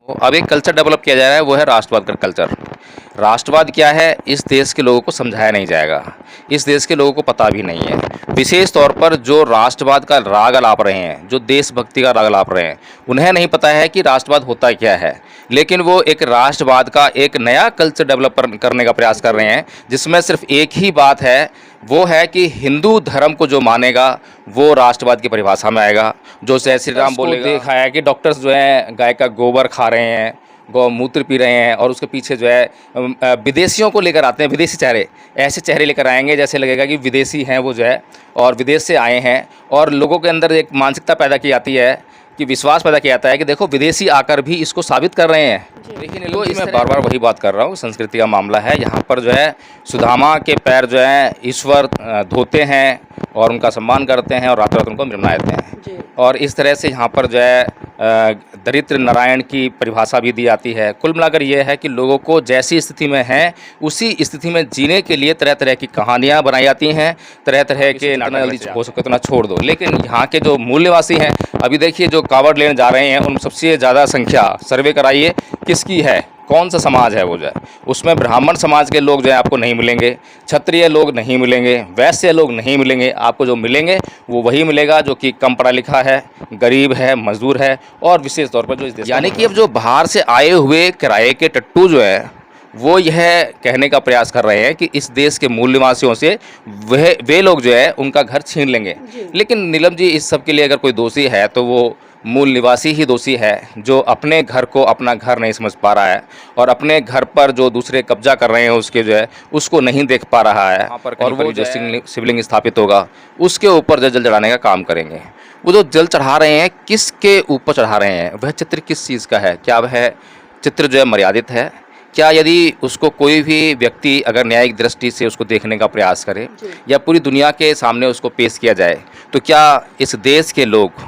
अब एक culture develop किया जा रहा है, वो है राष्ट्रवाद का कल्चर। राष्ट्रवाद क्या है, इस देश के लोगों को समझाया नहीं जाएगा, इस देश के लोगों को पता भी नहीं है। विशेष तौर पर जो राष्ट्रवाद का राग अलाप रहे हैं, जो देशभक्ति का राग अलाप रहे हैं, उन्हें नहीं पता है कि राष्ट्रवाद होता क्या है। लेकिन वो एक राष्ट्रवाद का एक नया कल्चर डेवलप करने का प्रयास कर रहे हैं, जिसमें सिर्फ एक ही बात है, वो है कि हिंदू धर्म को जो मानेगा वो राष्ट्रवाद की परिभाषा में आएगा। जो जय श्री राम बोलेगा। देखा है कि डॉक्टर्स जो हैं गाय का गोबर खा रहे हैं, गौमूत्र पी रहे हैं, और उसके पीछे जो है विदेशियों को लेकर आते हैं, विदेशी चेहरे, ऐसे चेहरे लेकर आएंगे जैसे लगेगा कि विदेशी हैं वो जो है, और विदेश से आए हैं। और लोगों के अंदर एक मानसिकता पैदा की जाती है, कि विश्वास पैदा किया जाता है कि देखो विदेशी आकर भी इसको साबित कर रहे हैं। लेकिन तो मैं बार बार वही बात कर रहा हूँ, संस्कृति का मामला है। यहाँ पर जो है सुदामा के पैर जो है ईश्वर धोते हैं और उनका सम्मान करते हैं और रात रात उनको मनाते हैं। और इस तरह से यहाँ पर जो है दरिद्र नारायण की परिभाषा भी दी जाती है। कुल मिलाकर ये है कि लोगों को जैसी स्थिति में हैं उसी स्थिति में जीने के लिए तरह तरह की कहानियाँ बनाई जाती हैं, तरह तरह के नाटक जल्दी हो सके उतना छोड़ दो। लेकिन यहाँ के जो मूल्यवासी हैं, अभी देखिए जो कावड़ लेने जा रहे हैं, उन सबसे ज़्यादा संख्या सर्वे कराइए किसकी है, कौन सा समाज है वो जो है, उसमें ब्राह्मण समाज के लोग जो है आपको नहीं मिलेंगे, क्षत्रिय लोग नहीं मिलेंगे, वैश्य लोग नहीं मिलेंगे। आपको जो मिलेंगे वो वही मिलेगा जो कि कम पढ़ा लिखा है, गरीब है, मजदूर है, और विशेष तौर पर जो इस देश, यानी कि अब जो बाहर से आए हुए किराए के टट्टू जो है वो यह कहने का प्रयास कर रहे हैं कि इस देश के मूल निवासियों से वे लोग जो है उनका घर छीन लेंगे। लेकिन नीलम जी, इस सब के लिए अगर कोई दोषी है तो वो मूल निवासी ही दोषी है, जो अपने घर को अपना घर नहीं समझ पा रहा है और अपने घर पर जो दूसरे कब्जा कर रहे हैं उसके जो है उसको नहीं देख पा रहा है। और वो जो शिवलिंग स्थापित होगा उसके ऊपर जल चढ़ाने का काम करेंगे। वो जो जल चढ़ा रहे हैं, किसके ऊपर चढ़ा रहे हैं, वह चित्र किस चीज़ का है? क्या वह चित्र जो है मर्यादित है? क्या यदि उसको कोई भी व्यक्ति अगर न्यायिक दृष्टि से उसको देखने का प्रयास करे या पूरी दुनिया के सामने उसको पेश किया जाए, तो क्या इस देश के लोग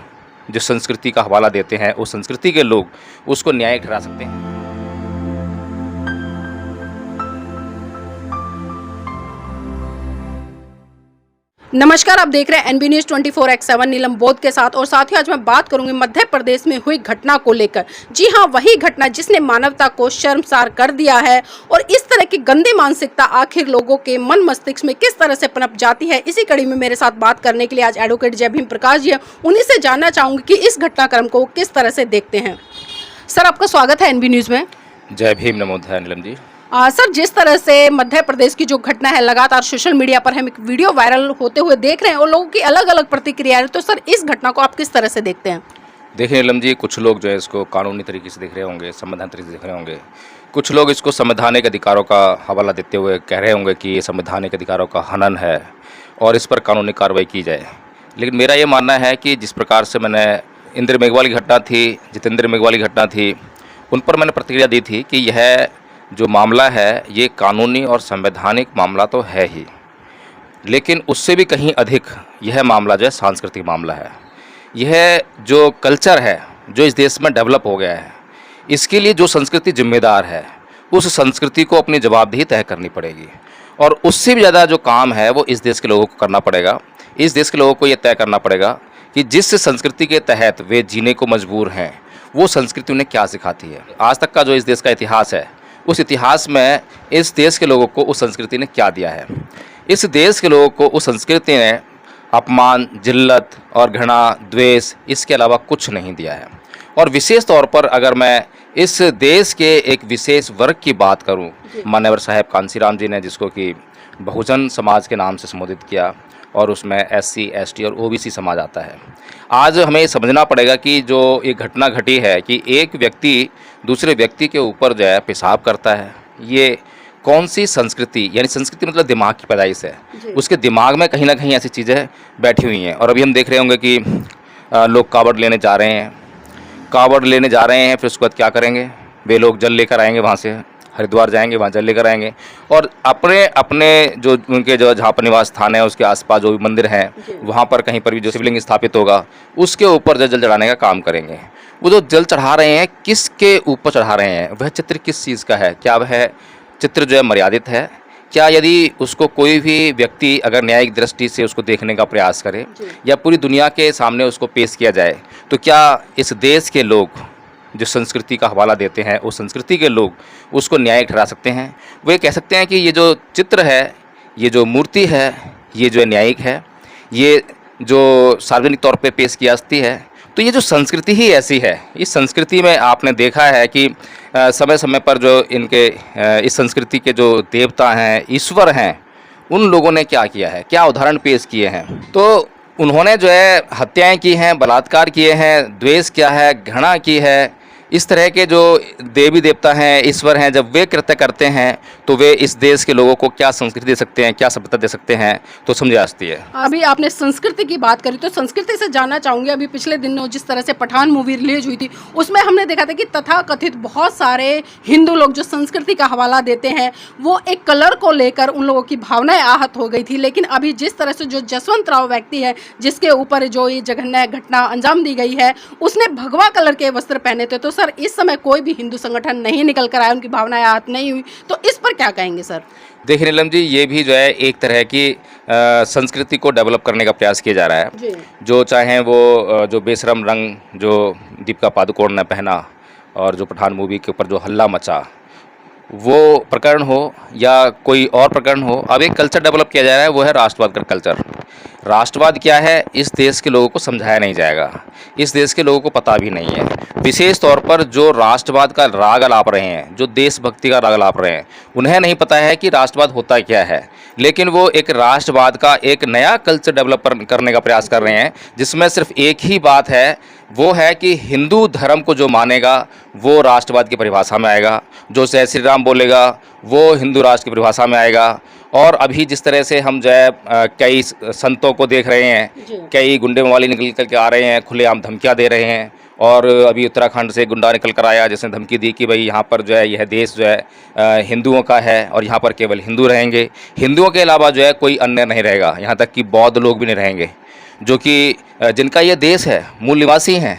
जो संस्कृति का हवाला देते हैं, उस संस्कृति के लोग उसको न्याय ठहरा सकते हैं? नमस्कार, आप देख रहे हैं एनबी न्यूज 24/7 नीलम बोध के साथ। और साथ ही आज मैं बात करूंगी मध्य प्रदेश में हुई घटना को लेकर। जी हां, वही घटना जिसने मानवता को शर्मसार कर दिया है। और इस तरह की गंदी मानसिकता आखिर लोगों के मन मस्तिष्क में किस तरह से पनप जाती है, इसी कड़ी में मेरे साथ बात करने के लिए आज एडवोकेट जय भीम प्रकाश जी हैं। उन्हीं से जानना चाहूंगी कि इस घटनाक्रम को किस तरह से देखते हैं। सर, आपका स्वागत है एनबी न्यूज में। जय भीम, नमोदय नीलम जी। सर, जिस तरह से मध्य प्रदेश की जो घटना है, लगातार सोशल मीडिया पर हम एक वीडियो वायरल होते हुए देख रहे हैं और लोगों की अलग अलग प्रतिक्रिया है, तो सर इस घटना को आप किस तरह से देखते हैं? देखिए नीलम जी, कुछ लोग जो है इसको कानूनी तरीके से देख रहे होंगे, संवैधानिक तरीके से देख रहे होंगे। कुछ लोग इसको संवैधानिक अधिकारों का हवाला देते हुए कह रहे होंगे कि ये संवैधानिक अधिकारों का हनन है और इस पर कानूनी कार्रवाई की जाए। लेकिन मेरा ये मानना है कि जिस प्रकार से मैंने इंद्र मेघवाल की घटना थी, जितेंद्र मेघवाल की घटना थी, उन पर मैंने प्रतिक्रिया दी थी कि यह जो मामला है ये कानूनी और संवैधानिक मामला तो है ही, लेकिन उससे भी कहीं अधिक यह मामला जो है सांस्कृतिक मामला है। यह जो कल्चर है जो इस देश में डेवलप हो गया है, इसके लिए जो संस्कृति जिम्मेदार है, उस संस्कृति को अपनी जवाबदेही तय करनी पड़ेगी। और उससे भी ज़्यादा जो काम है वो इस देश के लोगों को करना पड़ेगा। इस देश के लोगों को ये तय करना पड़ेगा कि जिस संस्कृति के तहत वे जीने को मजबूर हैं, वो संस्कृति उन्हें क्या सिखाती है। आज तक का जो इस देश का इतिहास है, उस इतिहास में इस देश के लोगों को उस संस्कृति ने क्या दिया है। इस देश के लोगों को उस संस्कृति ने अपमान, जिल्लत और घृणा, द्वेष, इसके अलावा कुछ नहीं दिया है। और विशेष तौर पर अगर मैं इस देश के एक विशेष वर्ग की बात करूं, मान्यवर साहब कांसीराम जी ने जिसको कि बहुजन समाज के नाम से संबोधित किया, और उसमें SC, ST और OBC समाज आता है। आज हमें समझना पड़ेगा कि जो ये घटना घटी है कि एक व्यक्ति दूसरे व्यक्ति के ऊपर जो है पेशाब करता है, ये कौन सी संस्कृति, यानी संस्कृति मतलब दिमाग की पैदाइश है, उसके दिमाग में कहीं ना कहीं ऐसी चीज़ें बैठी हुई हैं। और अभी हम देख रहे होंगे कि लोग कावड़ लेने जा रहे हैं, फिर उसके बाद क्या करेंगे, वे लोग जल लेकर आएंगे, वहाँ से हरिद्वार जाएंगे, वहाँ जल लेकर आएंगे, और अपने अपने जो उनके जो जहाँ पर निवास स्थान है उसके आसपास जो भी मंदिर हैं वहाँ पर कहीं पर भी जो शिवलिंग स्थापित होगा उसके ऊपर जल चढ़ाने का काम करेंगे। वो जो जल चढ़ा रहे हैं, किसके ऊपर चढ़ा रहे हैं, वह चित्र किस चीज़ का है? क्या वह चित्र जो है मर्यादित है? क्या यदि उसको कोई भी व्यक्ति अगर न्यायिक दृष्टि से उसको देखने का प्रयास करे या पूरी दुनिया के सामने उसको पेश किया जाए, तो क्या इस देश के लोग जिस संस्कृति का हवाला देते हैं उस संस्कृति के लोग उसको न्यायिक ठहरा सकते हैं। वो ये कह सकते हैं कि ये जो चित्र है, ये जो मूर्ति है, ये जो न्यायिक है, ये जो सार्वजनिक तौर पे पेश की जाती है, तो ये जो संस्कृति ही ऐसी है। इस संस्कृति में आपने देखा है कि समय समय पर जो इनके इस संस्कृति के जो देवता हैं, ईश्वर हैं, उन लोगों ने क्या किया है, क्या उदाहरण पेश किए हैं। तो उन्होंने जो है हत्याएं की हैं, बलात्कार किए हैं, द्वेष किया है, घृणा की है। इस तरह के जो देवी देवता हैं, ईश्वर हैं, जब वे कृत्य करते हैं तो वे इस देश के लोगों को क्या संस्कृति दे सकते हैं, क्या सभ्यता दे सकते हैं, तो समझ आती है। अभी आपने संस्कृति की बात करी तो संस्कृति से जानना चाहूंगी, अभी पिछले दिनों जिस तरह से पठान मूवी रिलीज हुई थी उसमें हमने देखा था कि तथाकथित बहुत सारे हिंदू लोग जो संस्कृति का हवाला देते हैं वो एक कलर को लेकर उन लोगों की भावनाएं आहत हो गई थी। लेकिन अभी जिस तरह से जो जसवंत राव व्यक्ति है जिसके ऊपर जो ये जघन्य घटना अंजाम दी गई है, उसने भगवा कलर के वस्त्र पहने थे। तो सर इस समय कोई भी हिंदू संगठन नहीं निकल कर आया, उनकी भावनाएं आहत नहीं हुई, तो इस पर क्या कहेंगे सर? देखिए नीलम जी, ये भी जो है एक तरह की संस्कृति को डेवलप करने का प्रयास किया जा रहा है जी। जो चाहे वो जो बेशरम रंग जो दीपिका पादुकोण ने पहना और जो पठान मूवी के ऊपर जो हल्ला मचा, वो प्रकरण हो या कोई और प्रकरण हो, अब एक कल्चर डेवलप किया जा रहा है, वो है राष्ट्रवाद का कल्चर। राष्ट्रवाद क्या है, इस देश के लोगों को समझाया नहीं जाएगा, इस देश के लोगों को पता भी नहीं है। विशेष तौर पर जो राष्ट्रवाद का राग अलाप रहे हैं, जो देशभक्ति का राग अलाप रहे हैं, उन्हें नहीं पता है कि राष्ट्रवाद होता क्या है। लेकिन वो एक राष्ट्रवाद का एक नया कल्चर डेवलप करने का प्रयास कर रहे हैं, जिसमें सिर्फ एक ही बात है, वो है कि हिंदू धर्म को जो मानेगा वो राष्ट्रवाद की परिभाषा में आएगा, जो जय श्री राम बोलेगा वो हिंदू राष्ट्र की परिभाषा में आएगा। और अभी जिस तरह से हम जो है कई संतों को देख रहे हैं, कई गुंडे मवाली निकल के आ रहे हैं, खुलेआम धमकियां दे रहे हैं। और अभी उत्तराखंड से गुंडा निकल कर आया जिसने धमकी दी कि भाई यहाँ पर जो है यह देश जो है हिंदुओं का है और यहाँ पर केवल हिंदू रहेंगे, हिंदुओं के अलावा जो है कोई अन्य नहीं रहेगा, यहाँ तक कि बौद्ध लोग भी नहीं रहेंगे, जो कि जिनका ये देश है, मूल निवासी हैं।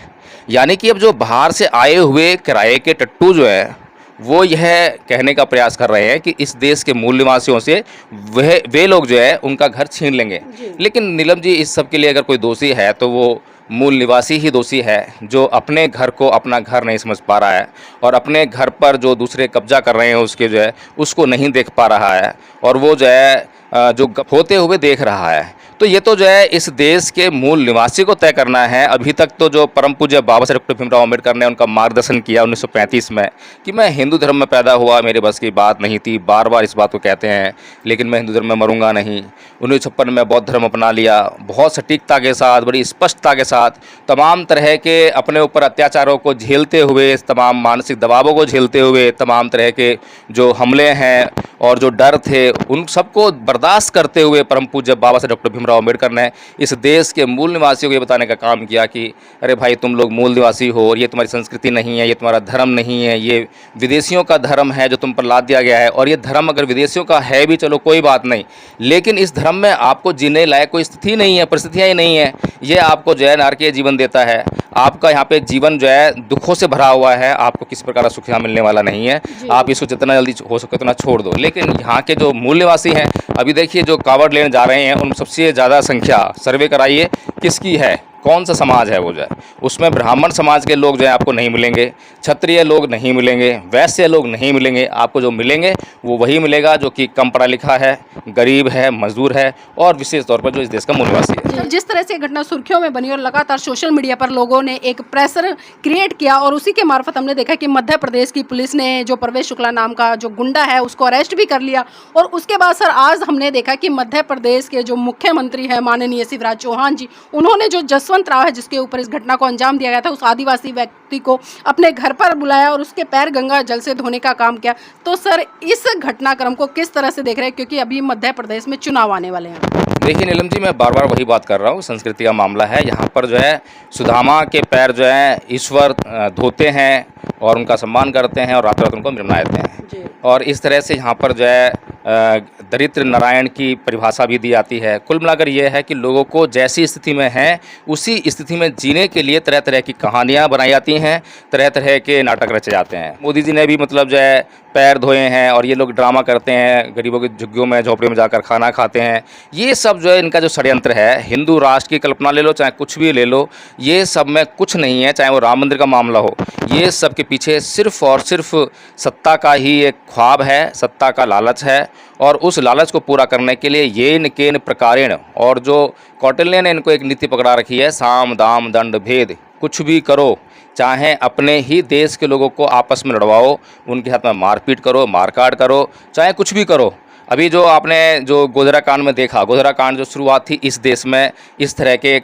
यानी कि अब जो बाहर से आए हुए किराए के टट्टू जो है वो यह कहने का प्रयास कर रहे हैं कि इस देश के मूल निवासियों से वे लोग जो है उनका घर छीन लेंगे। लेकिन नीलम जी, इस सब के लिए अगर कोई दोषी है तो वो मूल निवासी ही दोषी है, जो अपने घर को अपना घर नहीं समझ पा रहा है और अपने घर पर जो दूसरे कब्जा कर रहे हैं उसके जो है उसको नहीं देख पा रहा है और वो जो है जो होते हुए देख रहा है। तो ये तो जो है इस देश के मूल निवासी को तय करना है। अभी तक तो जो परम पूज्य बाबा साहेब डॉक्टर भीमराव अम्बेडकर ने उनका मार्गदर्शन किया 1935 में कि मैं हिंदू धर्म में पैदा हुआ, मेरे बस की बात नहीं थी, बार बार इस बात को कहते हैं, लेकिन मैं हिंदू धर्म में मरूंगा नहीं। 1956 में बौद्ध धर्म अपना लिया, बहुत सटीकता के साथ, बड़ी स्पष्टता के साथ, तमाम तरह के अपने ऊपर अत्याचारों को झेलते हुए, तमाम मानसिक दबावों को झेलते हुए, तमाम तरह के जो हमले हैं और जो डर थे उन सबको बर्दाश्त करते हुए परम पूज्य बाबा साहेब डॉक्टर भीमराव अम्बेडकर ने इस देश के मूल निवासियों को ये बताने का काम किया कि अरे भाई, तुम लोग मूल निवासी हो और ये तुम्हारी संस्कृति नहीं है, ये तुम्हारा धर्म नहीं है, ये विदेशियों का धर्म है जो तुम पर लाद दिया गया है। और ये धर्म अगर विदेशियों का है भी चलो कोई बात नहीं, लेकिन इस धर्म में आपको जीने लायक कोई स्थिति नहीं है, परिस्थितियाँ ही नहीं है। ये आपको जो है नारकीय जीवन देता है, आपका यहाँ पे जीवन जो है दुखों से भरा हुआ है, आपको किसी प्रकार का सुख यहाँ मिलने वाला नहीं है। आप इसको जितना जल्दी हो सके उतना छोड़ दो। लेकिन यहाँ के जो मूल निवासी हैं, अभी देखिए जो कावड़ लेने जा रहे हैं उन सबसे ज़्यादा संख्या, सर्वे कराइए किसकी है, कौन सा समाज है वो जो है, उसमें ब्राह्मण समाज के लोग जो है आपको नहीं मिलेंगे, क्षत्रिय लोग नहीं मिलेंगे, वैश्य लोग नहीं मिलेंगे। आपको जो मिलेंगे वो वही मिलेगा जो कि कम पढ़ा लिखा है, गरीब है, मजदूर है और विशेष तौर पर जो इस देश का मूल निवासी है। जिस तरह से घटना सुर्खियों में बनी और लगातार सोशल मीडिया पर लोगों ने एक प्रेशर क्रिएट किया और उसी के मार्फत हमने देखा कि मध्य प्रदेश की पुलिस ने जो परवेश शुक्ला नाम का जो गुंडा है उसको अरेस्ट भी कर लिया। और उसके बाद सर आज हमने देखा कि मध्य प्रदेश के जो मुख्यमंत्री हैं माननीय शिवराज चौहान जी, उन्होंने जो जसवंत राव है जिसके ऊपर इस घटना को अंजाम दिया गया था, उस आदिवासी व्यक्ति को अपने घर पर बुलाया और उसके पैर गंगा जल से धोने का काम किया। तो सर इस घटनाक्रम को किस तरह से देख रहे हैं, क्योंकि अभी मध्य प्रदेश में चुनाव आने वाले हैं? देखिए नीलम जी, मैं बार बार वही बात कर रहा हूँ, संस्कृति का मामला है। यहाँ पर जो है सुदामा के पैर जो है ईश्वर धोते हैं और उनका सम्मान करते हैं और रात रात उनको मनाते हैं। और इस तरह से यहाँ पर जो है दरिद्र नारायण की परिभाषा भी दी जाती है। कुल मिलाकर ये है कि लोगों को जैसी स्थिति में हैं उसी स्थिति में जीने के लिए तरह तरह की कहानियाँ बनाई जाती हैं, तरह तरह के नाटक रचे जाते हैं। मोदी जी ने भी मतलब जो है पैर धोए हैं और ये लोग ड्रामा करते हैं, गरीबों की झुग्गियों में झोपड़ियों में जाकर खाना खाते हैं। ये सब जो है इनका जो षड्यंत्र है, हिंदू राष्ट्र की कल्पना ले लो चाहे कुछ भी ले लो, ये सब में कुछ नहीं है। चाहे वो राम मंदिर का मामला हो, ये सब के पीछे सिर्फ और सिर्फ सत्ता का ही एक ख्वाब है, सत्ता का लालच है। और उस लालच को पूरा करने के लिए येन केन प्रकारेण, और जो कौटिल्य ने इनको एक नीति पकड़ा रखी है, साम दाम दंड भेद, कुछ भी करो, चाहे अपने ही देश के लोगों को आपस में लड़वाओ, उनके हाथ में मारपीट करो, मारकाट करो, चाहे कुछ भी करो। अभी जो आपने जो गोधरा कांड में देखा, गोधरा कांड जो शुरुआत थी इस देश में इस तरह के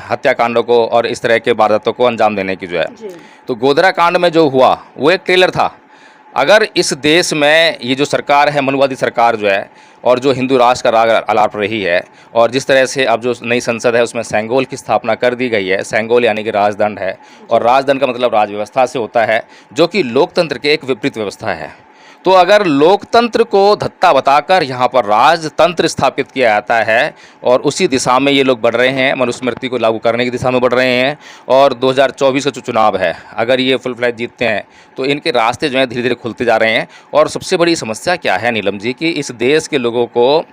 हत्याकांडों को और इस तरह के वारदातों को अंजाम देने की जो है, तो गोधरा कांड में जो हुआ वो एक ट्रेलर था। अगर इस देश में ये जो सरकार है, मनुवादी सरकार जो है, और जो हिंदू राष्ट्र का राग आलाप रही है, और जिस तरह से अब जो नई संसद है उसमें सेंगोल की स्थापना कर दी गई है। सेंगोल यानी कि राजदंड है, और राजदंड का मतलब राज व्यवस्था से होता है, जो कि लोकतंत्र के एक विपरीत व्यवस्था है। तो अगर लोकतंत्र को धत्ता बताकर यहाँ पर राजतंत्र स्थापित किया जाता है, और उसी दिशा में ये लोग बढ़ रहे हैं, मनुस्मृति को लागू करने की दिशा में बढ़ रहे हैं। और 2024 का जो चुनाव है, अगर ये फुल फ्लैज जीतते हैं तो इनके रास्ते जो हैं धीरे धीरे खुलते जा रहे हैं। और सबसे बड़ी समस्या क्या है नीलम जी, कि इस देश के लोगों को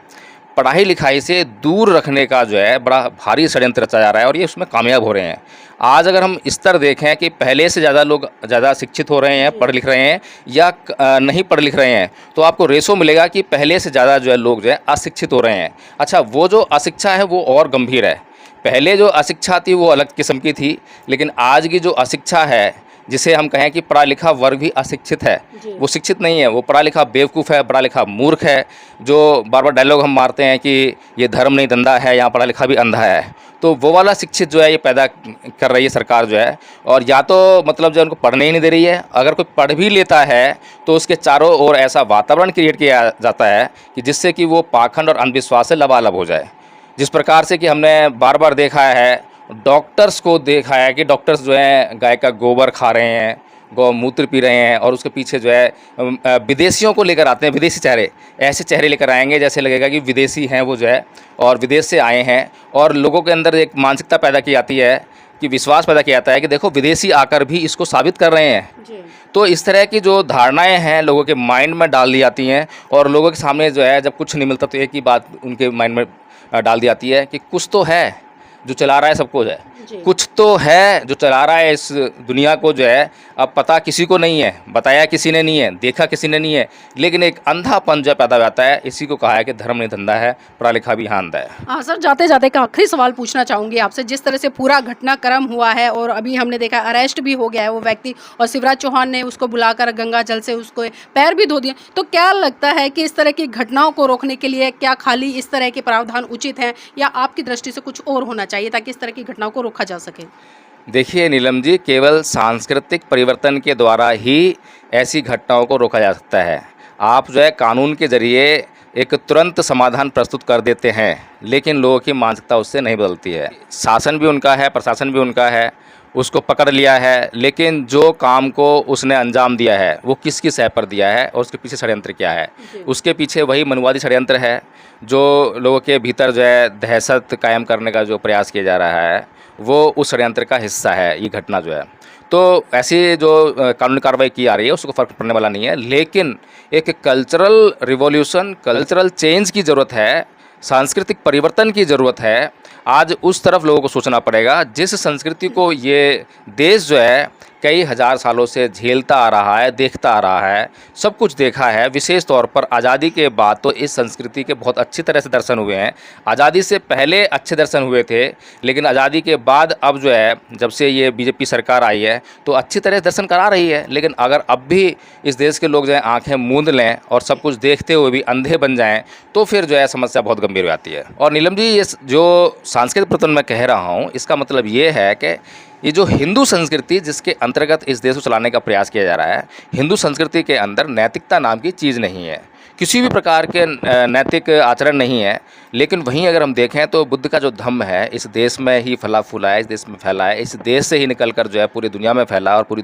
पढ़ाई लिखाई से दूर रखने का जो है बड़ा भारी षड्यंत्र रचा जा रहा है, और ये उसमें कामयाब हो रहे हैं। आज अगर हम स्तर देखें कि पहले से ज़्यादा लोग ज़्यादा शिक्षित हो रहे हैं, पढ़ लिख रहे हैं, या नहीं पढ़ लिख रहे हैं, तो आपको रेशो मिलेगा कि पहले से ज़्यादा जो है लोग जो है अशिक्षित हो रहे हैं। अच्छा, वो जो अशिक्षा है वो और गंभीर है। पहले जो अशिक्षा थी वो अलग किस्म की थी, लेकिन आज की जो अशिक्षा है, जिसे हम कहें कि पढ़ा लिखा वर्ग भी अशिक्षित है, वो शिक्षित नहीं है, वो पढ़ा लिखा बेवकूफ़ है, पढ़ा लिखा मूर्ख है। जो बार बार डायलॉग हम मारते हैं कि ये धर्म नहीं धंधा है, यहाँ पढ़ा लिखा भी अंधा है, तो वो वाला शिक्षित जो है ये पैदा कर रही है सरकार जो है। और या तो मतलब जो उनको पढ़ने ही नहीं दे रही है, अगर कोई पढ़ भी लेता है तो उसके चारों ओर ऐसा वातावरण क्रिएट किया जाता है कि जिससे कि वो पाखंड और अंधविश्वास से लबालब हो जाए। जिस प्रकार से कि हमने बार बार देखा है, डॉक्टर्स को देखा है कि डॉक्टर्स जो हैं गाय का गोबर खा रहे हैं, गौमूत्र पी रहे हैं, और उसके पीछे जो है विदेशियों को लेकर आते हैं, विदेशी चेहरे, ऐसे चेहरे लेकर आएंगे जैसे लगेगा कि विदेशी हैं वो जो है, और विदेश से आए हैं। और लोगों के अंदर एक मानसिकता पैदा की जाती है, कि विश्वास पैदा किया जाता है कि देखो विदेशी आकर भी इसको साबित कर रहे हैं। तो इस तरह की जो धारणाएं हैं लोगों के माइंड में डाल दी जाती हैं, और लोगों के सामने जो है जब कुछ नहीं मिलता तो एक ही बात उनके माइंड में डाल दी जाती है कि कुछ तो है जो चला रहा है सबको, जो है कुछ तो है जो चला रहा है इस दुनिया को, जो है अब पता किसी को नहीं है, बताया किसी ने नहीं है, देखा किसी ने नहीं है, लेकिन एक अंधापन जो पैदा होता है। इसी को कहा है कि धर्म नहीं धंधा है, पढ़ा लिखा भी यहाँ अंधा है। हाँ सर, जाते जाते एक आखिरी सवाल पूछना चाहूँगी आपसे। जिस तरह से पूरा घटनाक्रम हुआ है, और अभी हमने देखा अरेस्ट भी हो गया है वो व्यक्ति, और शिवराज चौहान ने उसको बुलाकर गंगा जल से उसको पैर भी धो दिए, तो क्या लगता है कि इस तरह की घटनाओं को रोकने के लिए क्या खाली इस तरह के प्रावधान उचित हैं, या आपकी दृष्टि से कुछ और होना चाहिए ताकि इस तरह की घटनाओं को रोका जा सके? देखिए नीलम जी, केवल सांस्कृतिक परिवर्तन के द्वारा ही ऐसी घटनाओं को रोका जा सकता है। आप जो है कानून के ज़रिए एक तुरंत समाधान प्रस्तुत कर देते हैं, लेकिन लोगों की मानसिकता उससे नहीं बदलती है। शासन भी उनका है, प्रशासन भी उनका है, उसको पकड़ लिया है, लेकिन जो काम को उसने अंजाम दिया है वो किसकी सह पर दिया है, और उसके पीछे षड्यंत्र क्या है। उसके पीछे वही मनुवादी षड्यंत्र है, जो लोगों के भीतर जो है दहशत कायम करने का जो प्रयास किया जा रहा है, वो उस षड्यंत्र का हिस्सा है ये घटना जो है। तो ऐसी जो कानूनी कार्रवाई की जा रही है उसको फ़र्क पड़ने वाला नहीं है, लेकिन एक कल्चरल रिवॉल्यूशन, कल्चरल चेंज की ज़रूरत है, सांस्कृतिक परिवर्तन की ज़रूरत है। आज उस तरफ लोगों को सोचना पड़ेगा जिस संस्कृति को ये देश जो है कई हज़ार सालों से झेलता आ रहा है, देखता आ रहा है, सब कुछ देखा है। विशेष तौर पर आज़ादी के बाद तो इस संस्कृति के बहुत अच्छी तरह से दर्शन हुए हैं। आज़ादी से पहले अच्छे दर्शन हुए थे, लेकिन आज़ादी के बाद अब जो है जब से ये बीजेपी सरकार आई है तो अच्छी तरह दर्शन करा रही है। लेकिन अगर अब भी इस देश के लोग जो है आँखें मूंद लें और सब कुछ देखते हुए भी अंधे बन जाएँ तो फिर जो है समस्या बहुत गंभीर हो जाती है। और नीलम जी, ये जो सांस्कृतिक परिवर्तन मैं कह रहा हूँ, इसका मतलब ये है कि ये जो हिंदू संस्कृति जिसके अंतर्गत इस देश को चलाने का प्रयास किया जा रहा है, हिंदू संस्कृति के अंदर नैतिकता नाम की चीज़ नहीं है। किसी भी प्रकार के नैतिक आचरण नहीं है। लेकिन वहीं अगर हम देखें तो बुद्ध का जो धम्म है इस देश में ही फला फूला है, इस देश में फैला है, इस देश से ही निकल कर जो है पूरी दुनिया में फैला और पूरी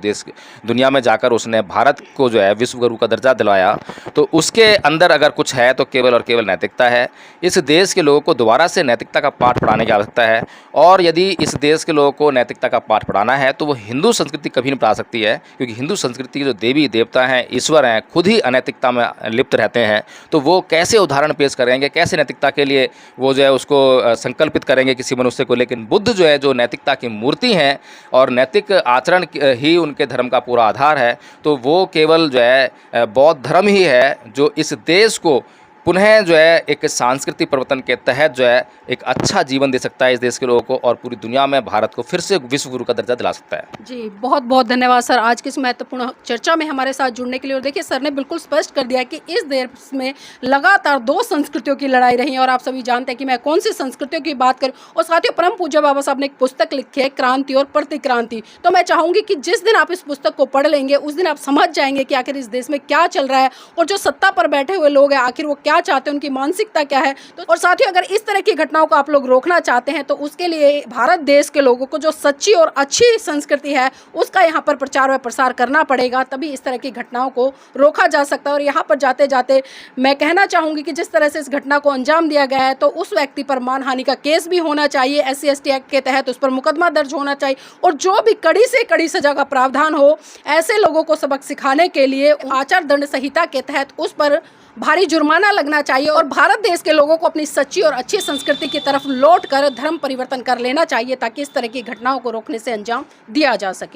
दुनिया में जाकर उसने भारत को जो है विश्व गुरु का दर्जा दिलवाया। तो उसके अंदर अगर कुछ है तो केवल और केवल नैतिकता है। इस देश के लोगों को दोबारा से नैतिकता का पाठ पढ़ाने की आवश्यकता है। और यदि इस देश के लोगों को नैतिकता का पाठ पढ़ाना है तो वो हिंदू संस्कृति कभी नहीं पढ़ा सकती है, क्योंकि हिंदू संस्कृति के जो देवी देवता हैं, ईश्वर हैं, खुद ही अनैतिकता में लिप्त रहते हैं। तो वो कैसे उदाहरण पेश करेंगे, कैसे नैतिकता के लिए वो जो है उसको संकल्पित करेंगे किसी मनुष्य को। लेकिन बुद्ध जो है जो नैतिकता की मूर्ति हैं और नैतिक आचरण ही उनके धर्म का पूरा आधार है, तो वो केवल जो है बौद्ध धर्म ही है जो इस देश को पुनः जो है एक सांस्कृतिक परिवर्तन के तहत जो है एक अच्छा जीवन दे सकता है इस देश के लोगों को, और पूरी दुनिया में भारत को फिर से विश्व गुरु का दर्जा दिला सकता है। जी बहुत बहुत धन्यवाद सर आज की इस महत्वपूर्ण चर्चा में हमारे साथ जुड़ने के लिए। और देखिए सर ने बिल्कुल स्पष्ट कर दिया कि इस देश में लगातार 2 संस्कृतियों की लड़ाई रही है, और आप सभी जानते हैं कि मैं कौन सी संस्कृतियों की बात करूं। और साथ ही परम पूज्य बाबा साहब ने एक पुस्तक लिखी है, क्रांति और प्रतिक्रांति। तो मैं चाहूँगी कि जिस दिन आप इस पुस्तक को पढ़ लेंगे उस दिन आप समझ जाएंगे कि आखिर इस देश में क्या चल रहा है और जो सत्ता पर बैठे हुए लोग हैं आखिर वो क्या चाहते हैं, उनकी मानसिकता क्या है। तो और साथ ही अगर इस तरह की घटनाओं को आप लोग रोकना चाहते हैं तो उसके लिए भारत देश के लोगों को जो सच्ची और अच्छी संस्कृति है उसका यहाँ पर प्रचार व प्रसार करना पड़ेगा, तभी इस तरह की घटनाओं को रोका जा सकता है। और यहाँ पर जाते जाते मैं कहना चाहूँगी कि जिस तरह से इस घटना को अंजाम दिया गया है तो उस व्यक्ति पर मानहानि का केस भी होना चाहिए, SC/ST एक्ट के तहत उस पर मुकदमा दर्ज होना चाहिए, और जो भी कड़ी से कड़ी सजा का प्रावधान हो ऐसे लोगों को सबक सिखाने के लिए आचार दंड संहिता के तहत उस पर भारी जुर्माना लगना चाहिए। और भारत देश के लोगों को अपनी सच्ची और अच्छी संस्कृति की तरफ लौट कर धर्म परिवर्तन कर लेना चाहिए, ताकि इस तरह की घटनाओं को रोकने से अंजाम दिया जा सके।